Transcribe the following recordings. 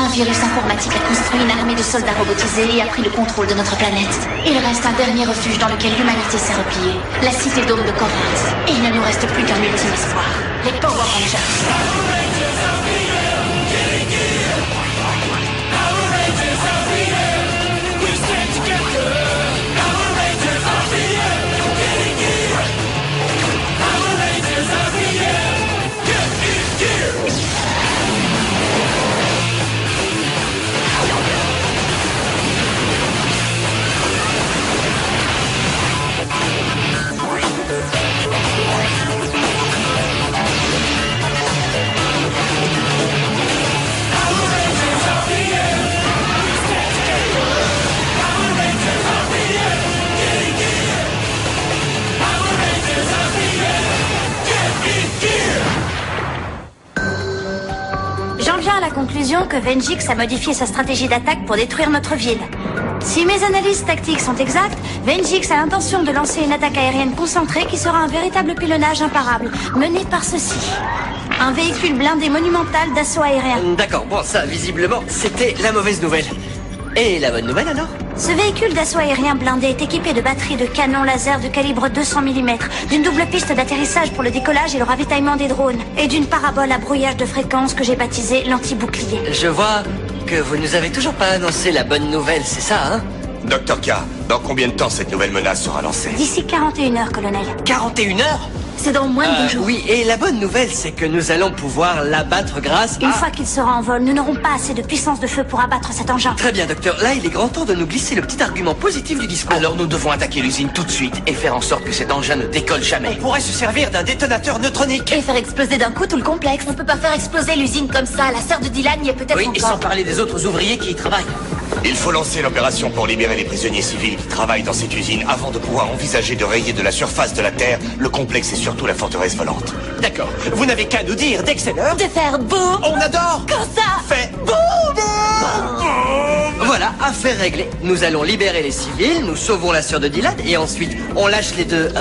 Un virus informatique a construit une armée de soldats robotisés et a pris le contrôle de notre planète. Il reste un dernier refuge dans lequel l'humanité s'est repliée, la cité Dôme de Corinth. Et il ne nous reste plus qu'un ultime espoir, les Power Rangers. J'en viens à la conclusion que Vengix a modifié sa stratégie d'attaque pour détruire notre ville. Si mes analyses tactiques sont exactes, Vengix a l'intention de lancer une attaque aérienne concentrée qui sera un véritable pilonnage imparable, mené par ceci. Un véhicule blindé monumental d'assaut aérien. D'accord, bon, ça, visiblement, c'était la mauvaise nouvelle. Et la bonne nouvelle, alors? Ce véhicule d'assaut aérien blindé est équipé de batteries de canons laser de calibre 200 mm, d'une double piste d'atterrissage pour le décollage et le ravitaillement des drones, et d'une parabole à brouillage de fréquence que j'ai baptisée l'anti-bouclier. Je vois que vous nous avez toujours pas annoncé la bonne nouvelle, c'est ça, hein? Dr. K, dans combien de temps cette nouvelle menace sera lancée? D'ici 41 heures, colonel. 41 heures? C'est dans moins de 2 jours. Oui, et la bonne nouvelle, c'est que nous allons pouvoir l'abattre grâce à... Une fois qu'il sera en vol, nous n'aurons pas assez de puissance de feu pour abattre cet engin. Très bien, docteur. Là, il est grand temps de nous glisser le petit argument positif du discours. Alors nous devons attaquer l'usine tout de suite et faire en sorte que cet engin ne décolle jamais. On pourrait se servir d'un détonateur neutronique. Et faire exploser d'un coup tout le complexe. On peut pas faire exploser l'usine comme ça. La sœur de Dylan y est peut-être Oui, encore. et sans parler des autres ouvriers qui y travaillent. Il faut lancer l'opération pour libérer les prisonniers civils qui travaillent dans cette usine avant de pouvoir envisager de rayer de la surface de la Terre le complexe et surtout la forteresse volante. D'accord. Vous n'avez qu'à nous dire dès que c'est l'heure. De faire boum. On adore. Comme ça. Fait boum. Voilà, affaire réglée. Nous allons libérer les civils, nous sauvons la sœur de Dylan et ensuite on lâche les deux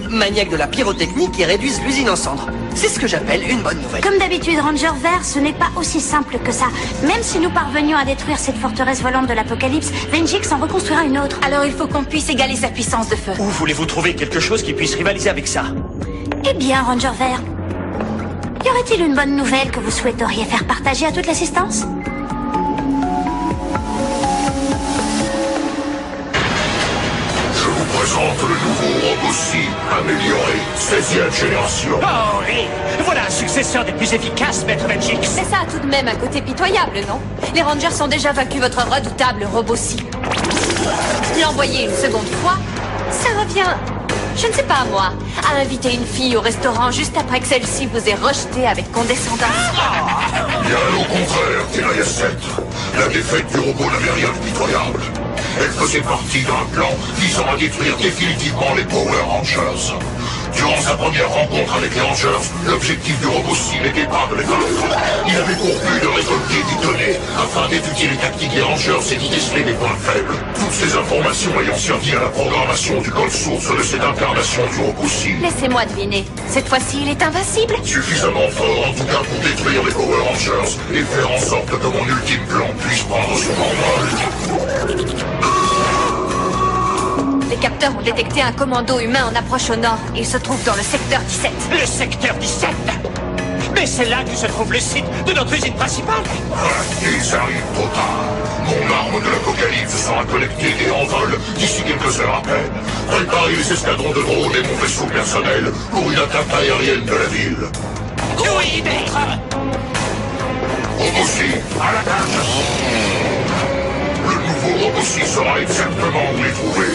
maniaques de la pyrotechnie qui réduisent l'usine en cendres. C'est ce que j'appelle une bonne nouvelle. Comme d'habitude, Ranger Vert, ce n'est pas aussi simple que ça. Même si nous parvenions à détruire cette forteresse volante de l'apocalypse, Vengix en reconstruira une autre. Alors il faut qu'on puisse égaler sa puissance de feu. Où voulez-vous trouver quelque chose qui puisse rivaliser avec ça? Eh bien, Ranger Vert, y aurait-il une bonne nouvelle que vous souhaiteriez faire partager à toute l'assistance? Je vous présente le nouveau Robocy, amélioré, 16e génération. Oh oui! Voilà un successeur des plus efficaces, Maître Vengix. Mais ça a tout de même un côté pitoyable, non? Les Rangers ont déjà vaincu votre redoutable Robocy. L'envoyer une seconde fois, ça revient, je ne sais pas moi, à inviter une fille au restaurant juste après que celle-ci vous ait rejeté avec condescendance. Bien au contraire, Tenaya 7. La défaite du robot n'avait rien de pitoyable. Elle faisait partie d'un plan visant à détruire définitivement les Power Rangers. Durant sa première rencontre avec les Rangers, l'objectif du Robocy n'était pas de les vaincre. Il avait pour but de récolter des données afin d'étudier les tactiques des Rangers et d'y déceler des points faibles. Toutes ces informations ayant servi à la programmation du code source de cette incarnation du Robocy. Laissez-moi deviner, cette fois-ci il est invincible? Suffisamment fort en tout cas pour détruire les Power Rangers et faire en sorte que mon ultime plan puisse prendre son envol. Les capteurs ont détecté un commando humain en approche au nord. Il se trouve dans le secteur 17. Le secteur 17? Mais c'est là que se trouve le site de notre usine principale. Ils arrivent trop tard. Mon arme de l'apocalypse sera connectée et en vol d'ici quelques heures à peine. Préparez les escadrons de drones et mon vaisseau personnel pour une attaque aérienne de la ville. Oui, maître. Robocy, à l'attaque. Le nouveau Robocy saura exactement où les trouver.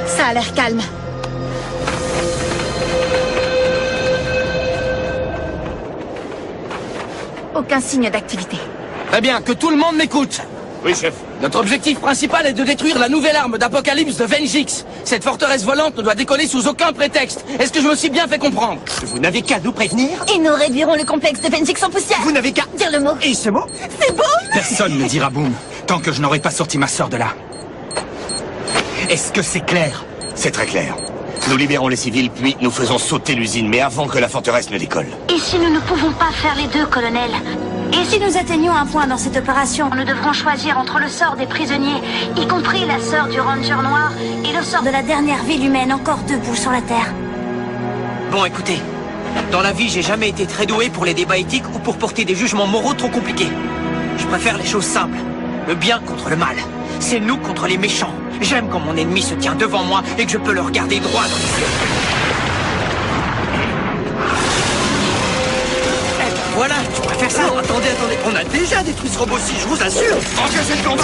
Ça a l'air calme. Aucun signe d'activité. Très bien, que tout le monde m'écoute. Oui, chef. Notre objectif principal est de détruire la nouvelle arme d'Apocalypse de Vengix. Cette forteresse volante ne doit décoller sous aucun prétexte. Est-ce que je me suis bien fait comprendre? Vous n'avez qu'à nous prévenir. Et nous réduirons le complexe de Vengix en poussière. Vous n'avez qu'à... Dire le mot. Et ce mot? C'est bon. Personne ne dira boum tant que je n'aurai pas sorti ma sœur de là. Est-ce que c'est clair? C'est très clair. Nous libérons les civils, puis nous faisons sauter l'usine, mais avant que la forteresse ne décolle. Et si nous ne pouvons pas faire les deux, colonel? Et si nous atteignons un point dans cette opération, nous devrons choisir entre le sort des prisonniers, y compris la sœur du Ranger Noir, et le sort de la dernière ville humaine encore debout sur la Terre. Bon, écoutez. Dans la vie, j'ai jamais été très doué pour les débats éthiques ou pour porter des jugements moraux trop compliqués. Je préfère les choses simples. Le bien contre le mal. C'est nous contre les méchants. J'aime quand mon ennemi se tient devant moi et que je peux le regarder droit dans les yeux. Eh ben voilà, tu préfères ça? Non, attendez. On a déjà détruit ce robot-ci, je vous assure. Engagez le combat!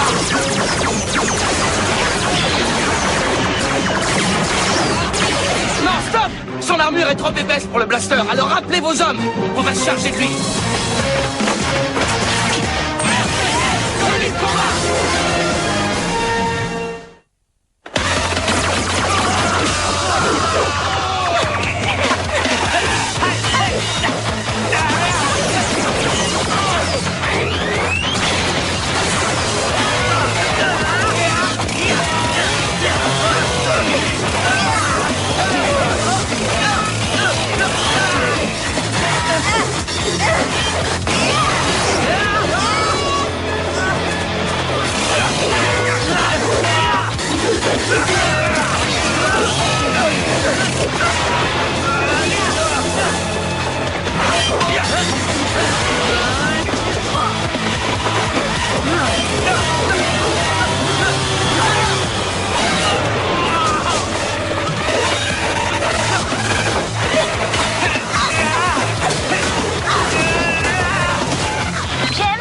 Non, stop! Son armure est trop épaisse pour le blaster, alors rappelez vos hommes. On va se charger de lui.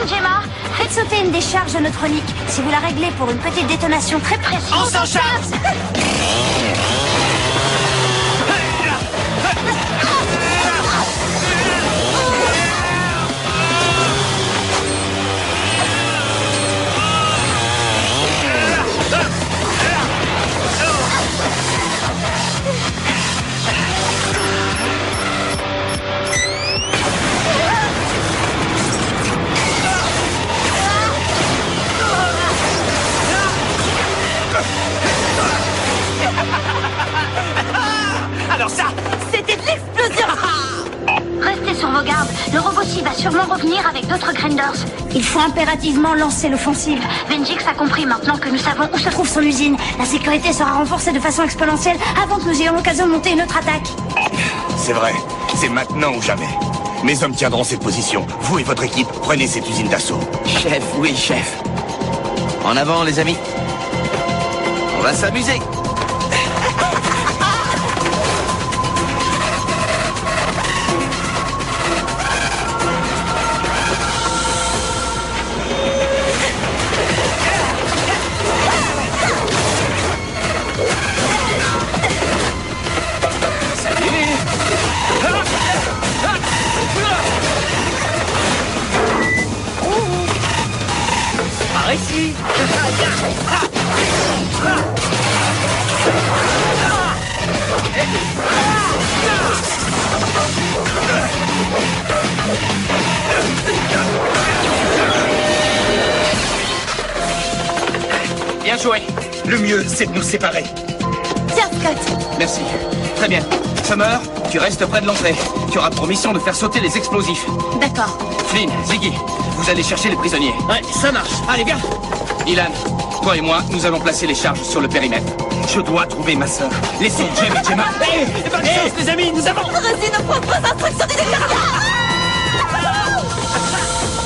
Gemma, faites sauter une décharge neutronique. Si vous la réglez pour une petite détonation très précise... On s'en charge! Alors ça, C'était de l'explosion! Restez sur vos gardes. Le robot-ci va sûrement revenir avec d'autres Grinders. Il faut impérativement lancer l'offensive. Venjix a compris maintenant que nous savons où se trouve son usine. La sécurité sera renforcée de façon exponentielle avant que nous ayons l'occasion de monter une autre attaque. C'est vrai, c'est maintenant ou jamais. Mes hommes tiendront cette position. Vous et votre équipe, prenez cette usine d'assaut. Chef, oui, chef. En avant, les amis. On va s'amuser. Par ici. Bien joué. Le mieux, c'est de nous séparer. Tiens, Scott. Merci. Très bien. Summer, tu restes près de l'entrée. Tu auras pour mission de faire sauter les explosifs. D'accord. Flynn, Ziggy, vous allez chercher les prisonniers. Ouais, ça marche. Allez, viens. Ilan, toi et moi, nous allons placer les charges sur le périmètre. Je dois trouver ma sœur. Laissons Jem et Gemma. Bonne chance, les amis, nous avons... Reçu nos propres instructions du déclarant.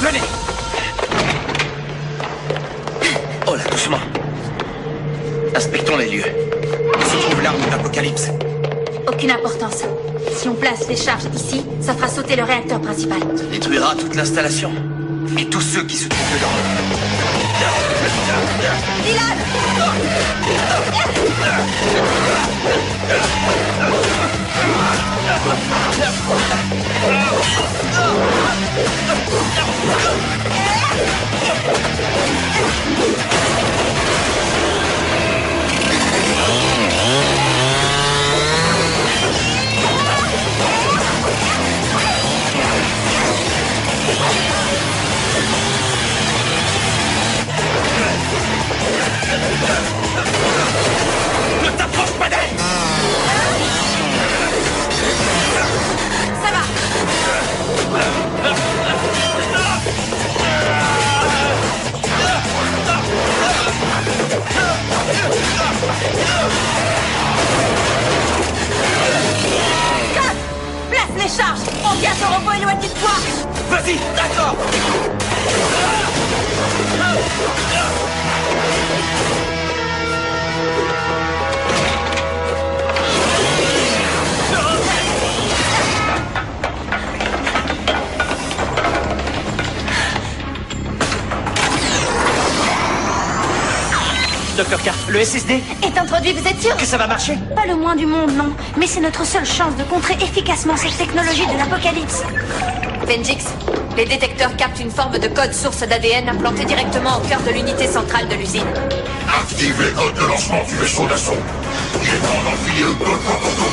Venez. Oh là, doucement. Inspectons les lieux. Où se trouve l'arme de l'Apocalypse? Aucune importance. Si on place les charges ici, ça fera sauter le réacteur principal. Ça détruira toute l'installation. Et tous ceux qui se trouvent dedans. ne t'approche pas d'elle! ce robot éloigné de toi. Vas-y, d'accord. Docteur K, le SSD, Est introduit, vous êtes sûr? que ça va marcher? Pas le moins du monde, non. Mais c'est notre seule chance de contrer efficacement cette technologie de l'apocalypse. Vengix, les détecteurs captent une forme de code source d'ADN implanté directement au cœur de l'unité centrale de l'usine. Active les codes de lancement du vaisseau d'assaut. Il est temps d'en filer une bonne fois pour toutes.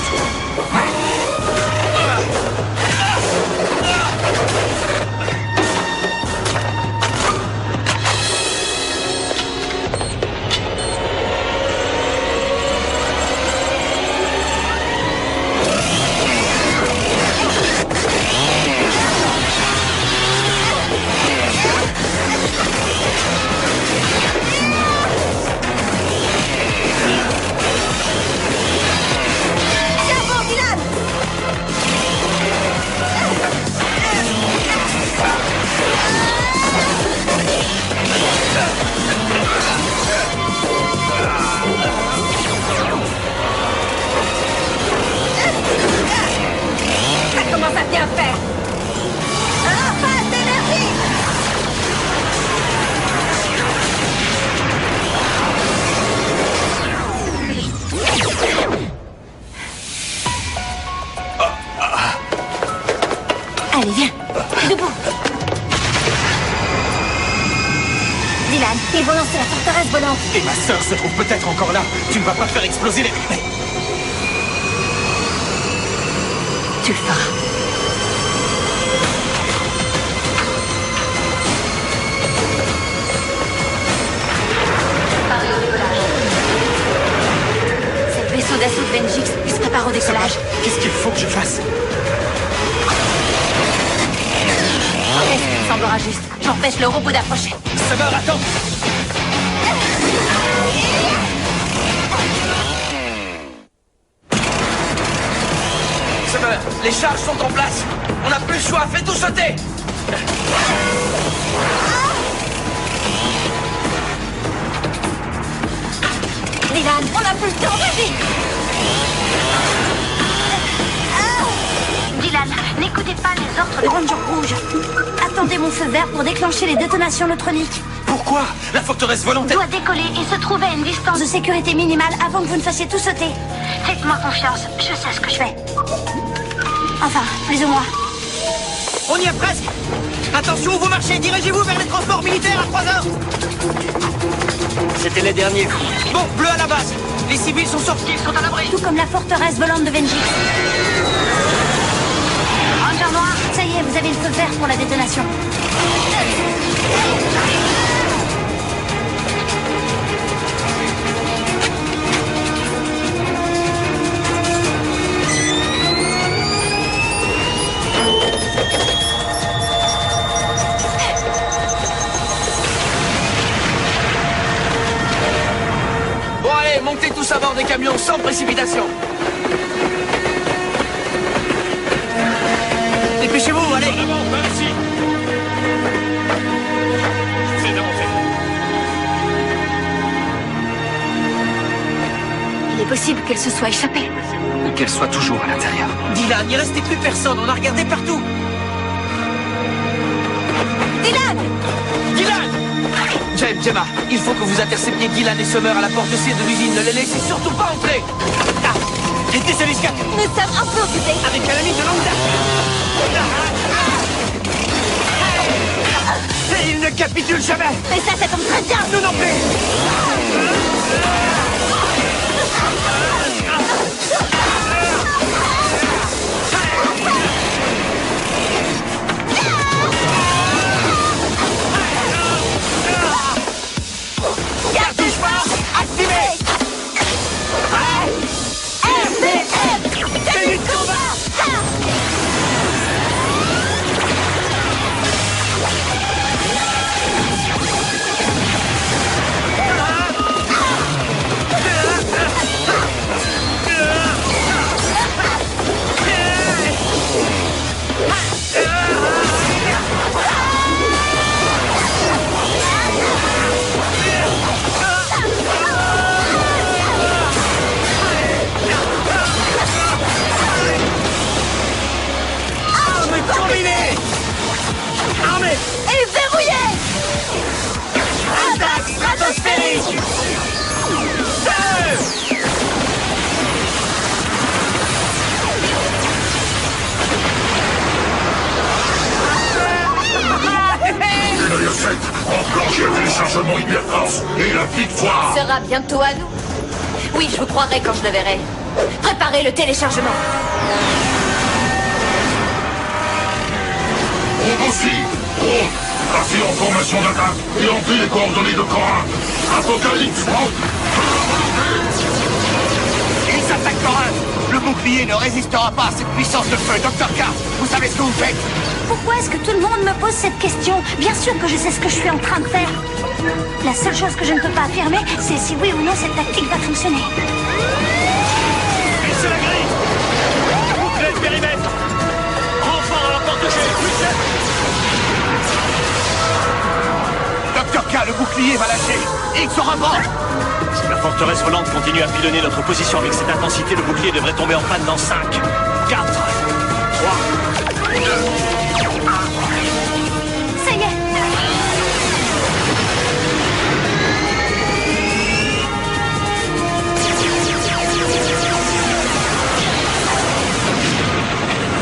Ça commence à bien faire. Rafale d'énergie! Allez, viens. Debout. Dylan, ils vont lancer la forteresse volante. Et ma sœur se trouve peut-être encore là. Tu ne vas pas faire exploser les... Tu le feras. C'est le vaisseau d'assaut de Vengix. Il se prépare au décollage. Qu'est-ce qu'il faut que je fasse? Qu'est-ce qui me semblera juste? J'empêche le robot d'approcher. Summer, attends. Summer, les charges sont en place. On n'a plus le choix, fais tout sauter. Dylan, on n'a plus le temps, vas-y! Dylan, n'écoutez pas les ordres de Ranger Rouge. Attendez mon feu vert pour déclencher les détonations neutroniques. Pourquoi? La forteresse volante... Doit décoller et se trouver à une distance de sécurité minimale avant que vous ne fassiez tout sauter. Faites-moi confiance, je sais ce que je fais. Enfin, plus ou moins. On y est presque. Attention où vous marchez, dirigez-vous vers les transports militaires à 3 heures. C'était les derniers coups. Bon, bleu à la base. Les civils sont sortis, ils sont à l'abri. Tout comme la forteresse volante de Vengix. Ranger Noir, ça y est, vous avez le feu vert pour la détonation. Bon allez, montez tous à bord des camions sans précipitation. Dépêchez-vous, allez. Merci. Je vous ai d'avancer. Il est possible qu'elle se soit échappée. Ou qu'elle soit toujours à l'intérieur. Dylan, il restait plus personne, on a regardé partout. Dylan! Dylan! Gemma, il faut que vous interceptiez Dylan et Summer à la porte C de l'usine. Ne les laissez surtout pas entrer. Ah, j'étais sur les scats. Nous sommes un peu occupés. Avec un ami de longue date. Et il ne capitule jamais. Mais ça tombe très bien. Nous non plus. Cartouche force activée. RPM! Tenue de combat. Et verrouillé! Attaque stratosphérique! Ténaille 7, enclenchez le téléchargement Hyperforce et la victoire! Sera bientôt à nous. Oui, je vous croirai quand je le verrai. Préparez le téléchargement. Robocy, drone, passez en formation d'attaque et entrez les coordonnées de Corin. Apocalypse, prompt. Ils attaquent Corin. Le bouclier ne résistera pas à cette puissance de feu. Dr. K, vous savez ce que vous faites? Pourquoi est-ce que tout le monde me pose cette question? Bien sûr que je sais ce que je suis en train de faire. La seule chose que je ne peux pas affirmer, c'est si oui ou non cette tactique va fonctionner. Baissez la grille! Bouclez le périmètre! Renfort à la porte de chez Dr. K, le bouclier va lâcher. X aura mort. Si la forteresse volante continue à pilonner notre position avec cette intensité, le bouclier devrait tomber en panne dans 5, 4, 3, 2... Ça y est!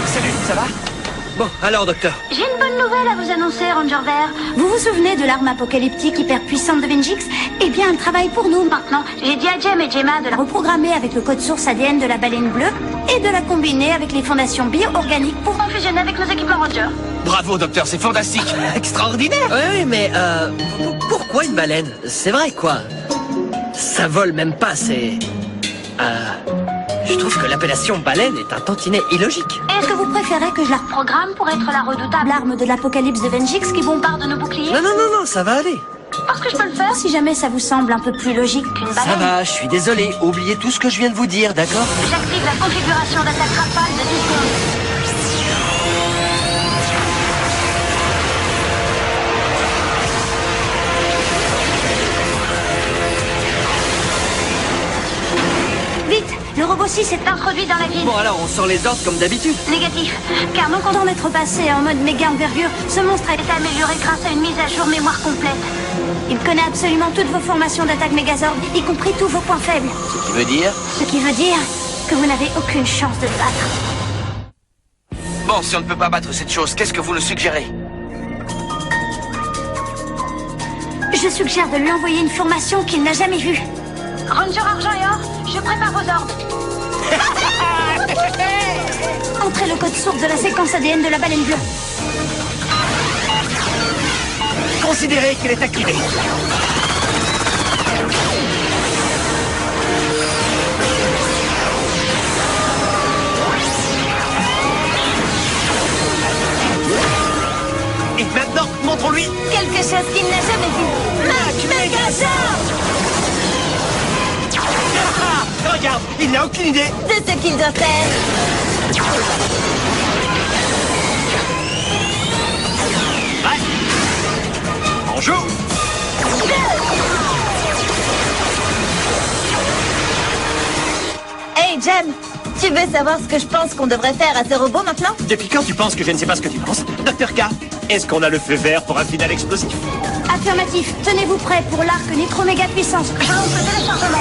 Salut, ça va? Bon, alors, docteur. J'ai une bonne nouvelle à vous annoncer, Ranger Vert. Vous vous souvenez de l'arme apocalyptique hyper puissante de Venjix? Eh bien, elle travaille pour nous maintenant. J'ai dit à Jem et Gemma de la reprogrammer avec le code source ADN de la baleine bleue et de la combiner avec les fondations bio-organiques pour en fusionner avec nos équipements Ranger. Bravo, docteur, c'est fantastique. Extraordinaire. Oui, mais pourquoi une baleine? C'est vrai, quoi. Ça vole même pas, c'est... je trouve que l'appellation baleine est un tantinet illogique. Est-ce que vous préférez que je la reprogramme pour être la redoutable arme de l'apocalypse de Venjix qui bombarde nos boucliers? Non, ça va aller. Parce que je peux le faire si jamais ça vous semble un peu plus logique qu'une baleine. Ça va, je suis désolé. Oubliez tout ce que je viens de vous dire, d'accord? J'active la configuration d'attaque rafale de 10 secondes. Vite, le robot 6 s'est introduit dans la ville. Bon, alors, on sort les ordres comme d'habitude. Négatif, car non content d'être passé en mode méga envergure, ce monstre a été amélioré grâce à une mise à jour mémoire complète. Il connaît absolument toutes vos formations d'attaque Megazord, y compris tous vos points faibles. Ce qui veut dire... Ce qui veut dire que vous n'avez aucune chance de le battre. Bon, si on ne peut pas battre cette chose, qu'est-ce que vous nous suggérez? Je suggère de lui envoyer une formation qu'il n'a jamais vue. Ranger Argent et Or, je prépare vos ordres. Entrez le code source de la séquence ADN de la baleine bleue. Considérez qu'elle est activée. Et maintenant, montrons-lui. Quelque chose qu'il n'a jamais vu. Mac Megazord! Ah, regarde, il n'a aucune idée. De ce qu'il doit faire. Ouais. Bonjour. Hey Jem, tu veux savoir ce que je pense qu'on devrait faire à ce robot maintenant? Depuis quand tu penses que je ne sais pas ce que tu penses? Dr. K, est-ce qu'on a le feu vert pour un final explosif? Affirmatif, tenez-vous prêts pour l'arc nitro méga puissance. Je lance le téléchargement.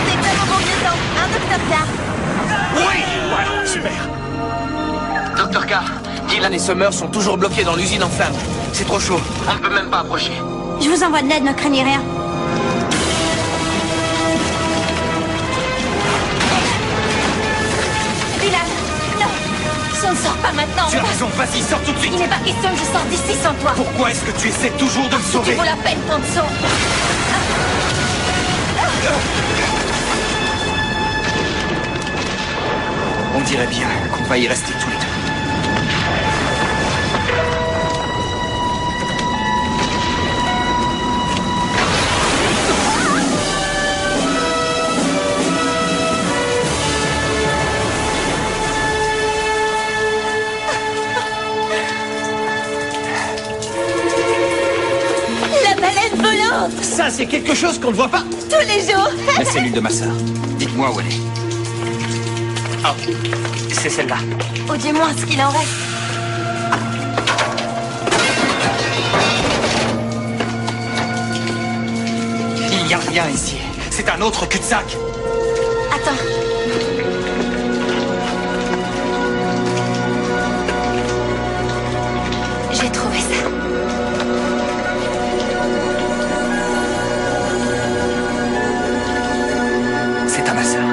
C'est comme au bon vieux temps, hein, Dr. K? Oui! Voilà, super. Dr. K, Dylan et Summer sont toujours bloqués dans l'usine en flammes. C'est trop chaud, on ne peut même pas approcher. Je vous envoie de l'aide, ne craignez rien. Dylan, non. Si on ne sort pas maintenant, Tu as raison, vas-y, sors tout de suite. il n'est pas question que je sorte d'ici sans toi. Pourquoi est-ce que tu essaies toujours de me Tu sauver? vaut la peine qu'on te sauve. On dirait bien qu'on va y rester tous les deux. La baleine volante. Ça, c'est quelque chose qu'on ne voit pas. Tous les jours. La cellule de ma sœur. Dites-moi où elle est. Ah, c'est celle-là. Ou du moins ce qu'il en reste. Il n'y a rien ici. C'est un autre cul-de-sac. Attends. J'ai trouvé ça. C'est à ma sœur.